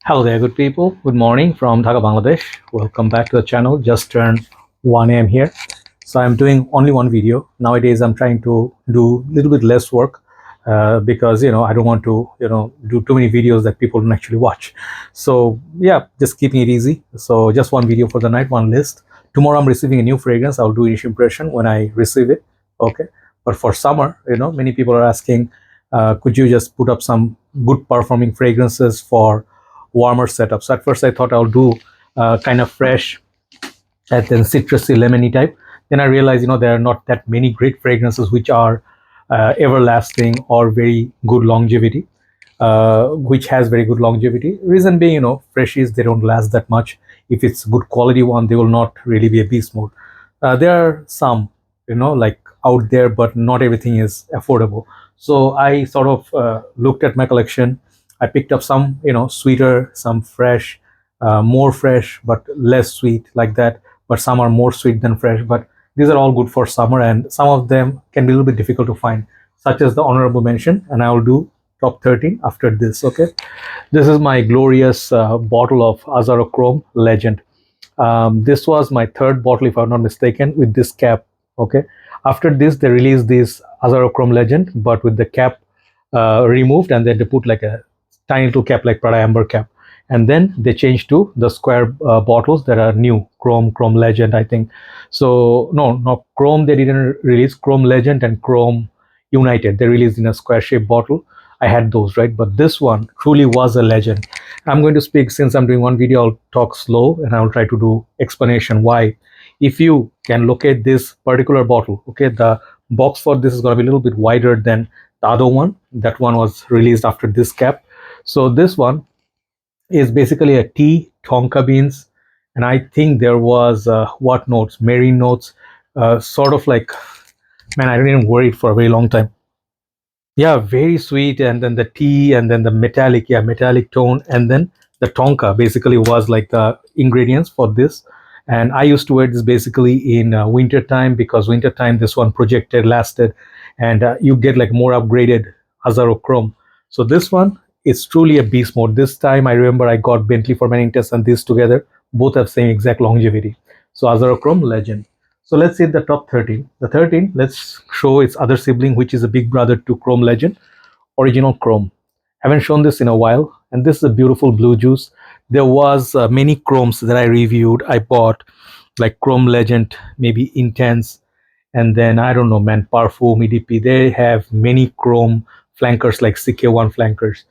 Hello there, good people. Good morning from Dhaka, Bangladesh. Welcome back to the channel. Just turned 1 a.m. here. So I'm doing only one video. Nowadays, I'm trying to do a little bit less work because, I don't want to, do too many videos that people don't actually watch. So yeah, just keeping it easy. So just one video for the night, one list. Tomorrow, I'm receiving a new fragrance. I'll do initial impression when I receive it. Okay. But for summer, many people are asking, could you just put up some good performing fragrances for warmer setup. So at first I thought I'll do kind of fresh and then citrusy lemony type. Then I realized, there are not that many great fragrances which are everlasting or very good longevity, which has very good longevity. Reason being, Freshies, they don't last that much. If it's good quality one, they will not really be a beast mode. There are some, like out there, but not everything is affordable. So I sort of looked at my collection. I picked up some, sweeter, some fresh, more fresh, but less sweet like that. But some are more sweet than fresh. But these are all good for summer, and some of them can be a little bit difficult to find, such as the honorable mention. And I will do top 13 after this. Okay, this is my glorious bottle of Azzaro Chrome Legend. This was my third bottle, if I'm not mistaken, with this cap. Okay, after this, they released this Azzaro Chrome Legend, but with the cap removed, and then they put like a tiny little cap like Prada Amber cap, and then they changed to the square bottles that are new, Chrome Legend, I think. So no Chrome, they didn't release. Chrome Legend and Chrome United, they released in a square shaped bottle. I had those, right? But this one truly was a legend. I'm going to speak, since I'm doing one video, I'll talk slow and I'll try to do explanation why. If you can locate this particular bottle, okay, the box for this is going to be a little bit wider than the other one. That one was released after this cap. So this one is basically a tea, tonka beans, and I think there was what notes, marine notes, sort of like, man, I didn't worry it for a very long time. Yeah, very sweet, and then the tea, and then the metallic, yeah, metallic tone, and then the tonka basically was like the ingredients for this. And I used to wear this basically in winter time, because winter time this one projected lasted, and you get like more upgraded Azzaro Chrome. So this one is truly a beast mode. This time I remember I got Bentley for Manning Test and this together, both have same exact longevity. So Azzaro Chrome Legend. So let's see the top 13. The 13, let's show its other sibling, which is a big brother to Chrome Legend, Original Chrome. Haven't shown this in a while, and this is a beautiful blue juice. There was many Chromes that I reviewed. I bought like Chrome Legend, maybe Intense, and then I don't know, man, Parfum, EDP. They have many Chrome flankers like CK1 flankers.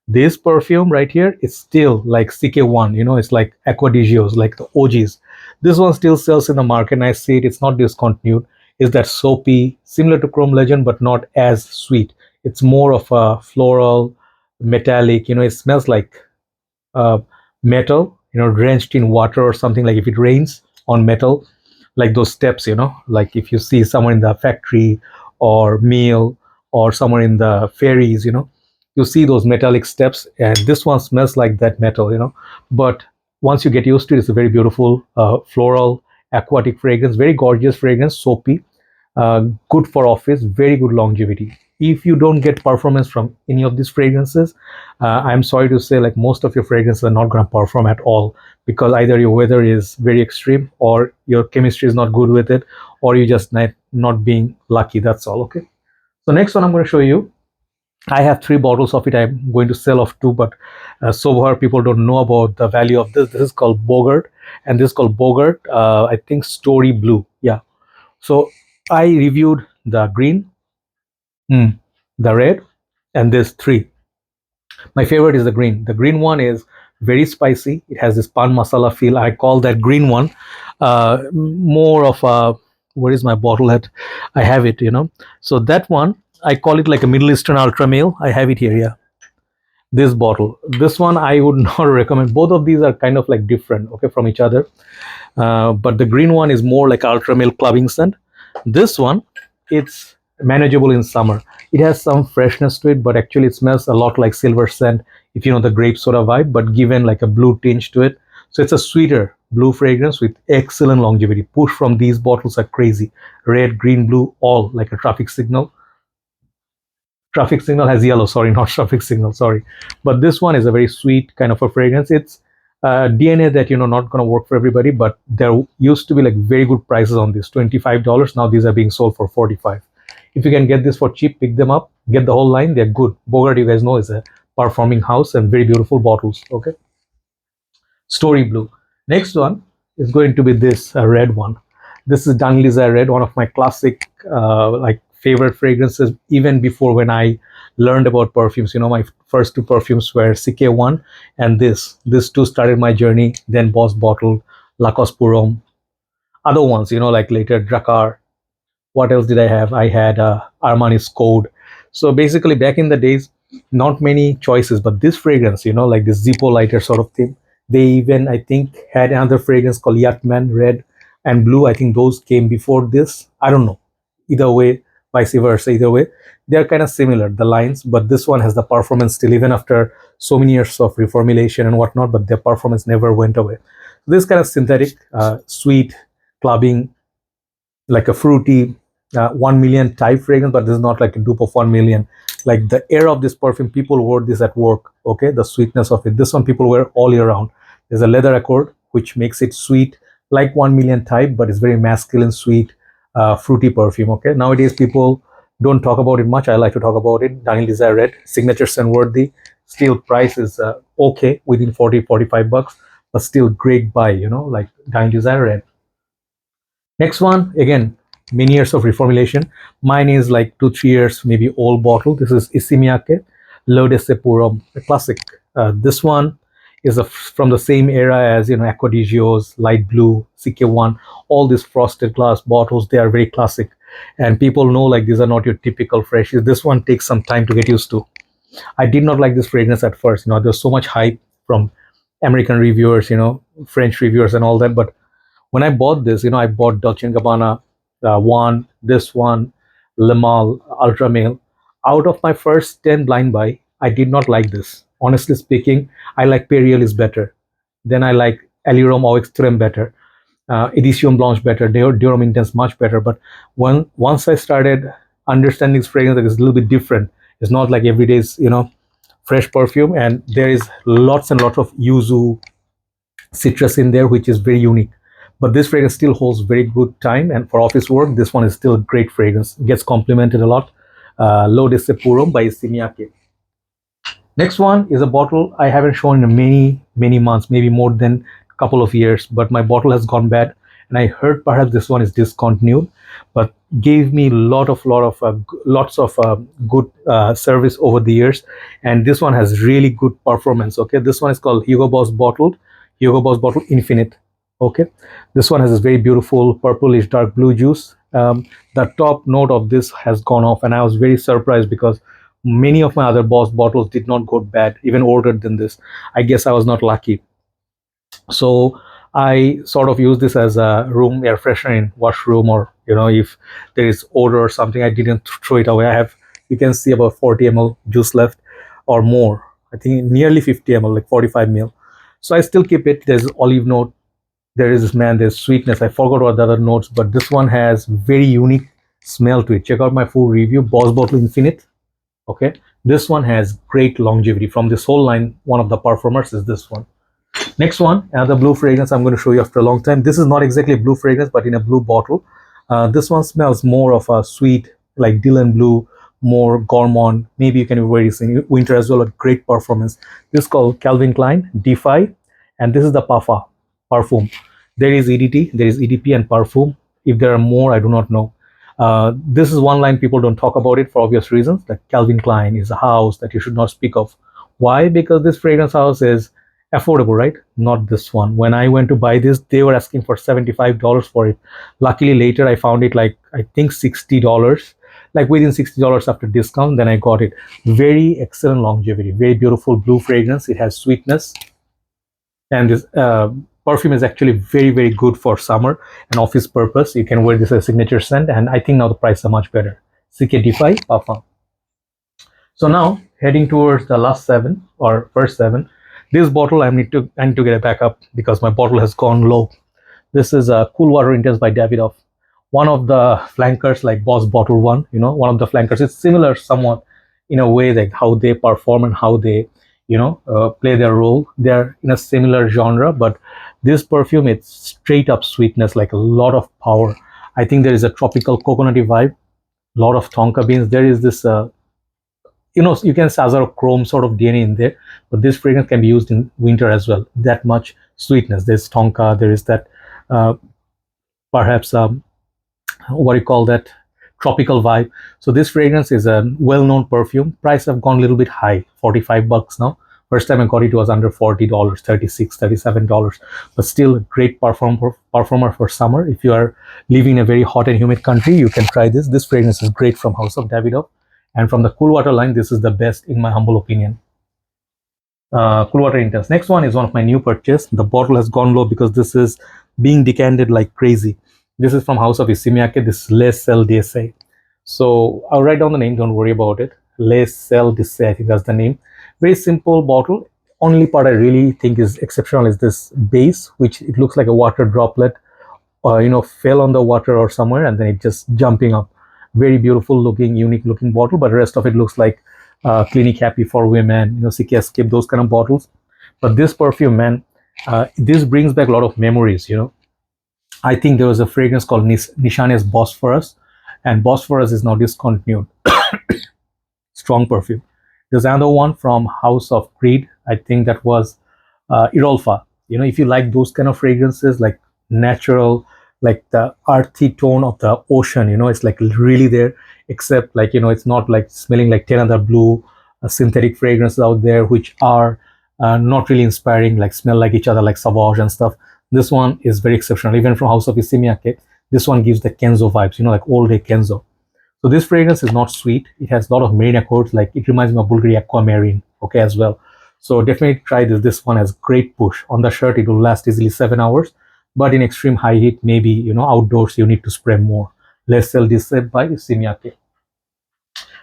This perfume right here is still like CK1, it's like Aqua di Gios, like the OGs. This one still sells in the market, and I see it, it's not discontinued. Is that soapy, similar to Chrome Legend, but not as sweet. It's more of a floral, metallic, it smells like uh, metal, drenched in water or something, like if it rains on metal, like those steps, like if you see somewhere in the factory or mill or somewhere in the ferries, you see those metallic steps, and this one smells like that metal, but once you get used to it, it's a very beautiful floral aquatic fragrance, very gorgeous fragrance, soapy, good for office, very good longevity. If you don't get performance from any of these fragrances, I'm sorry to say, like, most of your fragrances are not going to perform at all, because either your weather is very extreme, or your chemistry is not good with it, or you just not being lucky. That's all. Okay, so next one I'm going to show you. I have 3 bottles of it. I'm going to sell off 2, but so far people don't know about the value of this. This is called Bogart, and this is called Bogart, I think, Story Blue. Yeah. So I reviewed the green, the red, and this 3. My favorite is the green. The green one is very spicy. It has this pan masala feel. I call that green one more of a, where is my bottle at? I have it, So that one, I call it like a Middle Eastern ultra male. I have it here, yeah. This bottle. This one I would not recommend. Both of these are kind of like different, okay, from each other. But the green one is more like ultra male clubbing scent. This one, it's manageable in summer. It has some freshness to it, but actually it smells a lot like silver scent, if you know the grape soda vibe, but given like a blue tinge to it. So it's a sweeter blue fragrance with excellent longevity. Push from these bottles are crazy. Red, green, blue, all like a traffic signal. traffic signal has yellow, sorry, not traffic signal, sorry. But this one is a very sweet kind of a fragrance. It's DNA that, you know, not going to work for everybody, but there used to be like very good prices on this, $25. Now these are being sold for 45. If you can get this for cheap, pick them up, get the whole line. They're good. Bogart, you guys know, is a performing house and very beautiful bottles. Okay. Story Blue. Next one is going to be this red one. This is Dunhill Desire Red, one of my classic like favorite fragrances, even before when I learned about perfumes. You know, my first two perfumes were CK1 and this. This two started my journey. Then Boss bottled Lacoste Pour Homme. Other ones, you know, like later Drakkar. What else did I have? I had Armani's Code. So basically, back in the days, not many choices, but this fragrance, you know, like this Zippo lighter sort of thing. They even, I think, had another fragrance called Yatman Red and Blue. I think those came before this. I don't know. Either way, vice versa. Either way, they're kind of similar, the lines, but this one has the performance still, even after so many years of reformulation and whatnot, but their performance never went away. This kind of synthetic, sweet, clubbing, like a fruity 1 million type fragrance, but this is not like a dupe of 1 million. Like the air of this perfume, people wore this at work. Okay, the sweetness of it. This one people wear all year round. There's a leather accord which makes it sweet, like 1 million type, but it's very masculine, sweet, fruity perfume. Okay, nowadays people don't talk about it much. I like to talk about it. Dunhill Desire Red, signature scent worthy. Still price is okay, within 40-45 bucks, but still great buy. You know, like Dunhill Desire Red. Next one, again, many years of reformulation. Mine is like 2-3 years, maybe old bottle. This is Issey Miyake, Leau de Pour Homme, a classic. This one is from the same era as, you know, Aqua di Gio's, Light Blue, CK1, all these frosted glass bottles. They are very classic. And people know like these are not your typical Freshies. This one takes some time to get used to. I did not like this fragrance at first. You know, there's so much hype from American reviewers, you know, French reviewers and all that. But when I bought this, you know, I bought Dolce & Gabbana one, this one, Le Male, Ultra Male. Out of my first 10 blind buy, I did not like this. Honestly speaking, I like Perfume better. Then I like Allure Eau Extreme better. Edition Blanche better. Blue Eau Intense much better. But once I started understanding this fragrance, it's a little bit different. It's not like everyday's, you know, fresh perfume, and there is lots and lots of yuzu citrus in there, which is very unique. But this fragrance still holds very good time, and for office work, this one is still a great fragrance. It gets complimented a lot. L'Eau de Pour Homme by Issey Miyake. Next one is a bottle I haven't shown in many months, maybe more than a couple of years, but my bottle has gone bad, and I heard perhaps this one is discontinued, but gave me lots of good service over the years, and this one has really good performance. Okay, this one is called Hugo Boss Bottle Infinite. Okay, this one has this very beautiful purplish dark blue juice. The top note of this has gone off, and I was very surprised because many of my other Boss bottles did not go bad, even older than this. I guess I was not lucky. So I sort of use this as a room air freshener in washroom, or, you know, if there is odor or something, I didn't throw it away. I have, you can see about 40 ml juice left or more. I think nearly 50 ml, like 45 ml. So I still keep it. There's olive note. There is there's sweetness. I forgot what the other notes, but this one has very unique smell to it. Check out my full review, Boss Bottle Infinite. Okay, this one has great longevity. From this whole line, one of the perfumers is this one. Next one, another blue fragrance I'm going to show you after a long time. This is not exactly a blue fragrance, but in a blue bottle. This one smells more of a sweet, like Dylan Blue, more gourmand. Maybe you can wear this in winter as well. A great performance. This is called Calvin Klein Defy, and this is the Parfum. There is EDT, there is EDP and Parfum. If there are more, I do not know. This is one line people don't talk about it for obvious reasons. That Calvin Klein is a house that you should not speak of. Why? Because this fragrance house is affordable, right? Not this one. When I went to buy this, they were asking for $75 for it. Luckily, later I found it like, I think $60, like within $60 after discount. Then I got it. Very excellent longevity, very beautiful blue fragrance. It has sweetness, and this perfume is actually very good for summer and office purpose. You can wear this as a signature scent, and I think now the prices are much better. CK Defy Parfum. So now heading towards the last 7 or first 7. This bottle I need to get a backup because my bottle has gone low. This is a Cool Water Intense by Davidoff. One of the flankers, like Boss Bottle 1, you know, one of the flankers. It's similar somewhat. in a way, like how they perform and how they, play their role. They're in a similar genre, but this perfume, it's straight up sweetness, like a lot of power. I think there is a tropical coconutty vibe, a lot of tonka beans. There is this, you can say Azzaro Chrome sort of DNA in there, but this fragrance can be used in winter as well. That much sweetness. There's tonka. There is that, uh, perhaps, what do you call that, tropical vibe. So this fragrance is a well-known perfume. Price have gone a little bit high, $45 now. First time I got it was under $40, $36, $37, but still a great performer for summer. If you are living in a very hot and humid country, you can try this. This fragrance is great from House of Davidoff, and from the Cool Water line, this is the best in my humble opinion. Cool Water Intense. Next one is one of my new purchase. The bottle has gone low because this is being decanted like crazy. This is from House of Miyake. This is Les Sel d'Essai. So I'll write down the name. Don't worry about it. Les Sel d'Essai. I think that's the name. Very simple bottle. Only part I really think is exceptional is this base, which it looks like a water droplet, fell on the water or somewhere, and then it just jumping up. Very beautiful looking, unique looking bottle. But the rest of it looks like Clinique Happy for women, CK Escape, those kind of bottles. But this perfume, man, this brings back a lot of memories. I think there was a fragrance called Nishane's Bosphorus, and Bosphorus is now discontinued. Strong perfume. There's another one from House of Creed. I think that was Irolfa. If you like those kind of fragrances, like natural, like the earthy tone of the ocean, it's like really there, except like, it's not like smelling like 10 other blue synthetic fragrances out there, which are not really inspiring, like smell like each other, like Sauvage and stuff. This one is very exceptional. Even from House of Miyake, this one gives the Kenzo vibes, like old day Kenzo. So this fragrance is not sweet. It has a lot of marine accords. Like it reminds me of Bulgari Aquamarine, okay, as well. So definitely try this. This one has great push. On the shirt, it will last easily 7 hours. But in extreme high heat, maybe, outdoors, you need to spray more. Les Sel d'Essai by Miyake.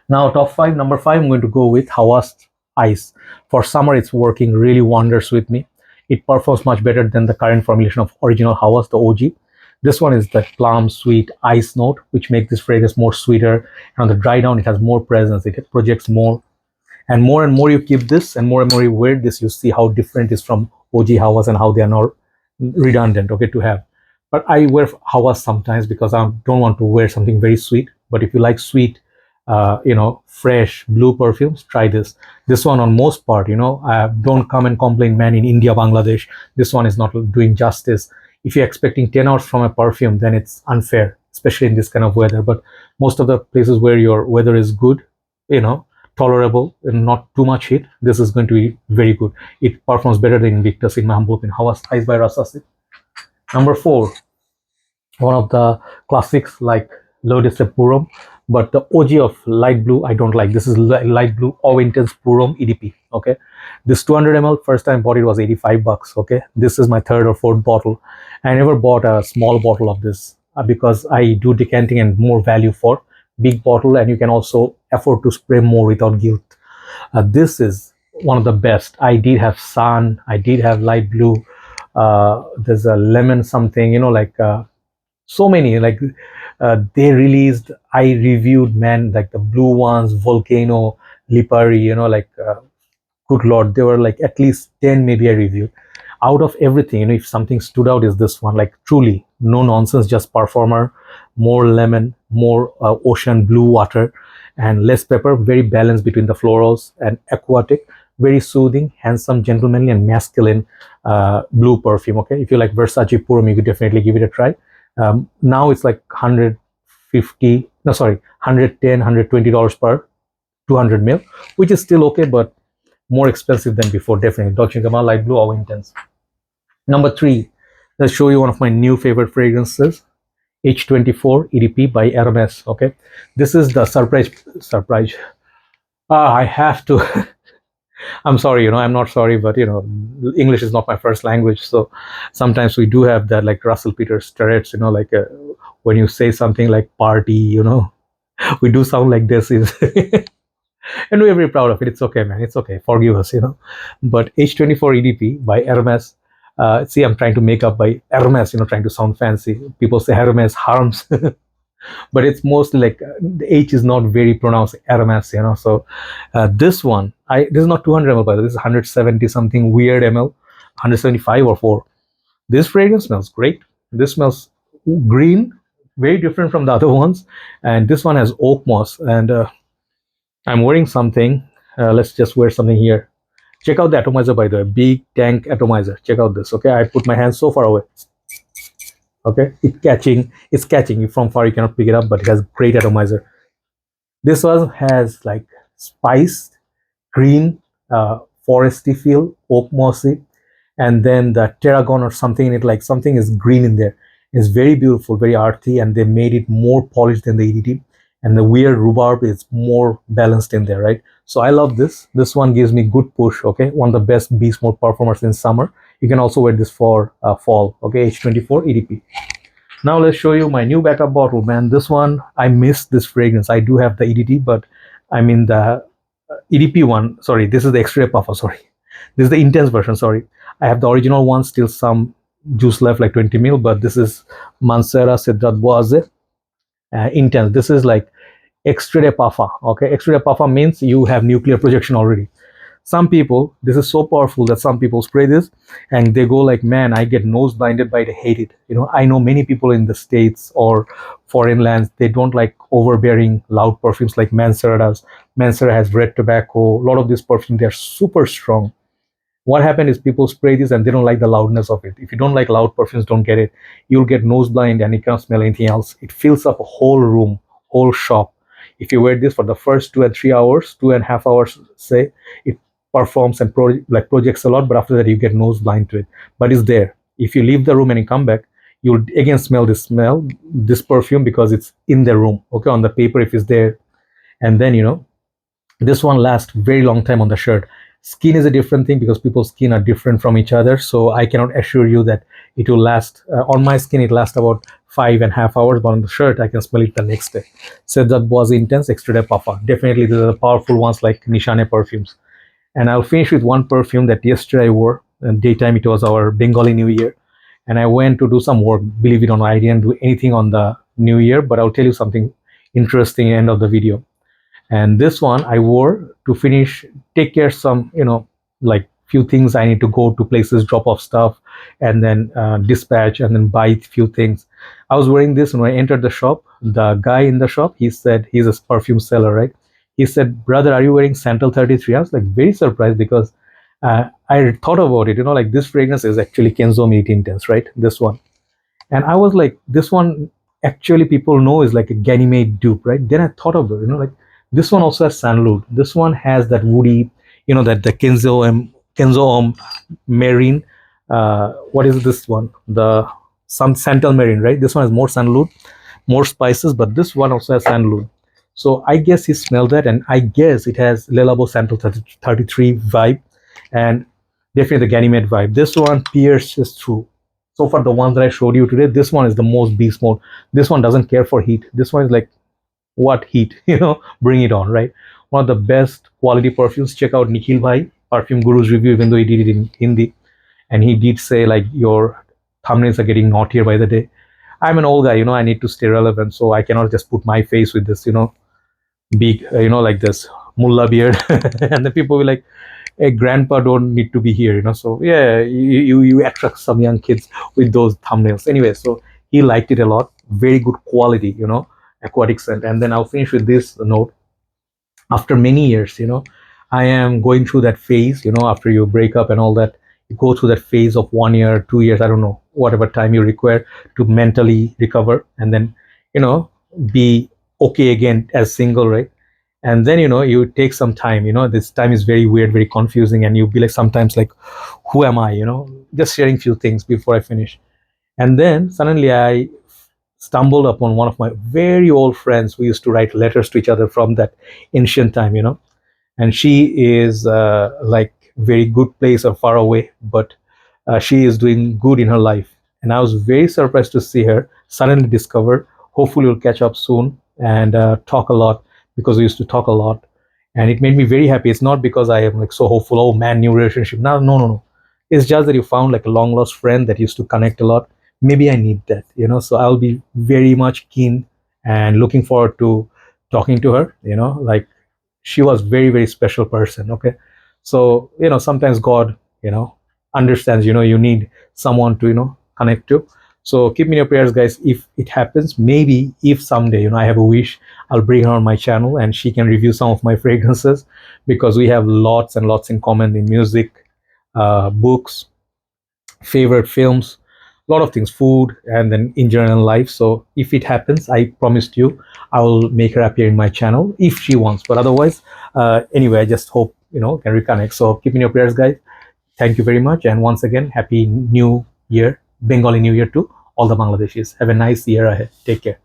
Now, top 5. Number 5, I'm going to go with Hawas Ice. For summer, it's working really wonders with me. It performs much better than the current formulation of original Hawas, the OG. This one is the plum sweet ice note, which makes this fragrance more sweeter. And on the dry down, it has more presence. It projects more. And more you keep this, and more you wear this, you see how different it is from OG Hawas and how they are not redundant, okay, to have. But I wear Hawas sometimes because I don't want to wear something very sweet. But if you like sweet, fresh blue perfumes, try this. This one, on most part, don't come and complain, man, in India, Bangladesh, this one is not doing justice. If you're expecting 10 hours from a perfume, then it's unfair, especially in this kind of weather. But most of the places where your weather is good, tolerable and not too much heat, this is going to be very good. It performs better than Invictus in my humble opinion. Hawas Ice by Rasasi. Number 4, one of the classics like L'Eau de Purum, but the OG of light blue I don't like. This is light blue Eau Intense Purum EDP. Okay, this 200 ml, first time bought it was $85. Okay, this is my 3rd or 4th bottle. I never bought a small bottle of this because I do decanting and more value for big bottle, and you can also afford to spray more without guilt. This is one of the best. I did have sun, I did have light blue, there's a lemon something, so many, like they released, I reviewed, man, like the blue ones, Volcano, Lipari, good lord, there were like at least 10 maybe I reviewed. Out of everything, if something stood out, is this one. Like truly no nonsense, just performer, more lemon, more ocean blue water, and less pepper. Very balanced between the florals and aquatic. Very soothing, handsome, gentlemanly, and masculine blue perfume. Okay, if you like Versace Purum, you could definitely give it a try. Now it's like 150, no sorry, 110, $120 per 200 ml, which is still okay, but more expensive than before. Definitely Dolce & Gabbana Light Blue Eau Intense. Number 3, let's show you one of my new favorite fragrances, H24 EDP by Hermes. Okay, this is the surprise. I have to. I'm sorry, I'm not sorry, but English is not my first language, so sometimes we do have that, like Russell Peters Tourette's, like when you say something like party, we do sound like this is. And we're very proud of it. It's okay, man. It's okay. Forgive us, But H24 EDP by Hermes. See, I'm trying to make up by Hermes, trying to sound fancy. People say Hermes harms. but it's mostly like the H is not very pronounced, Hermes, So this one, this is not 200 ml, by the way. This is 170 something weird ml, 175 or 4. This fragrance smells great. This smells green, very different from the other ones. And this one has oak moss. And I'm wearing something. Let's just wear something here. Check out the atomizer, by the way. Big tank atomizer. Check out this. Okay, I put my hand so far away. Okay, it's catching you from far. You cannot pick it up, but it has great atomizer. This one has like spiced green, foresty feel, oak mossy, and then the tarragon or something in it, like something is green in there. It's very beautiful, very earthy, and they made it more polished than the EDT, and the weird rhubarb is more balanced in there, right? So I love this. This one gives me good push. Okay, one of the best beast mode performers in summer. You can also wear this for fall. Okay, H24 EDP. Now let's show you my new backup bottle, man. This one, I missed this fragrance. I do have the EDT, but I mean the EDP one. Sorry, this is the extra puffer. Sorry, this is the intense version. Sorry, I have the original one, still some juice left, like 20 ml, but this is Mancera Cedrat Boise intense. This is like extra puffer. Okay, extra puffer means you have nuclear projection already. Some people, this is so powerful that some people spray this and they go like, man, I get nose blinded by it, I hate it. I know many people in the States or foreign lands, they don't like overbearing loud perfumes like Mancera does. Mancera has red tobacco. A lot of these perfumes, they're super strong. What happened is people spray this and they don't like the loudness of it. If you don't like loud perfumes, don't get it. You'll get nose blind and you can't smell anything else. It fills up a whole room, whole shop. If you wear this for the first 2 and 3 hours, 2.5 hours, say, it performs and projects a lot, but after that you get nose blind to it. But it's there. If you leave the room and you come back, you'll again smell this perfume, because it's in the room, okay, on the paper if it's there. And then this one lasts very long time on the shirt. Skin is a different thing because people's skin are different from each other, so I cannot assure you that it will last. On my skin it lasts about 5.5 hours, but on the shirt I can smell it the next day. So that was intense extra day puffer. Definitely these are the powerful ones like Nishane perfumes. And I'll finish with one perfume that yesterday I wore. In daytime it was our Bengali New Year, and I went to do some work. Believe it or not, I didn't do anything on the New Year, but I'll tell you something interesting at the end of the video. And this one I wore to finish, take care some, like few things. I need to go to places, drop off stuff, and then dispatch, and then buy few things. I was wearing this, and when I entered the shop, the guy in the shop, he said, he's a perfume seller, right? He said, brother, are you wearing Santal 33? I was like very surprised, because I thought about it, like this fragrance is actually Kenzo Humidity Intense, right? This one. And I was like, this one actually people know is like a Ganymede dupe, right? Then I thought of it, like this one also has sandalwood. This one has that woody, that the Kenzo Homme marine. What is this one? Some Santal marine, right? This one has more sandalwood, more spices, but this one also has sandalwood. So I guess he smelled that, and I guess it has Leau Santal 33 vibe, and definitely the Ganymede vibe. This one pierces through. So far, the ones that I showed you today, this one is the most beast mode. This one doesn't care for heat. This one is like, what heat? Bring it on, right? One of the best quality perfumes. Check out Nikhil Bhai, Perfume Guru's review, even though he did it in Hindi, and he did say like your thumbnails are getting naughtier by the day. I'm an old guy, I need to stay relevant, so I cannot just put my face with this, big, like this mullah beard, and the people will like, hey, grandpa don't need to be here, so yeah, you attract some young kids with those thumbnails. Anyway, so he liked it a lot. Very good quality, aquatic scent. And then I'll finish with this note. After many years, I am going through that phase, after you break up and all that, you go through that phase of 1 year, 2 years, I don't know, whatever time you require to mentally recover, and then be okay again as single, right? And then you take some time. This time is very weird, very confusing, and you'll be like sometimes like, who am I? Just sharing few things before I finish. And then suddenly I stumbled upon one of my very old friends. We used to write letters to each other from that ancient time, and she is like very good place or far away, but she is doing good in her life. And I was very surprised to see her suddenly discover. Hopefully we'll catch up soon and talk a lot, because we used to talk a lot, and it made me very happy. It's not because I am like so hopeful, oh man, new relationship. No. It's just that you found like a long lost friend that used to connect a lot. Maybe I need that, so I'll be very much keen and looking forward to talking to her. Like, she was very special person. Okay, so sometimes God understands. You need someone to connect to. So keep me in your prayers, guys. If it happens, maybe if someday I have a wish, I'll bring her on my channel and she can review some of my fragrances, because we have lots and lots in common in music, books, favorite films, a lot of things, food, and then in general life. So if it happens, I promised you I will make her appear in my channel if she wants. But otherwise, anyway, I just hope can reconnect. So keep in your prayers, guys. Thank you very much, and once again, happy new year, Bengali New Year to all the Bangladeshis. Have a nice year ahead. Take care.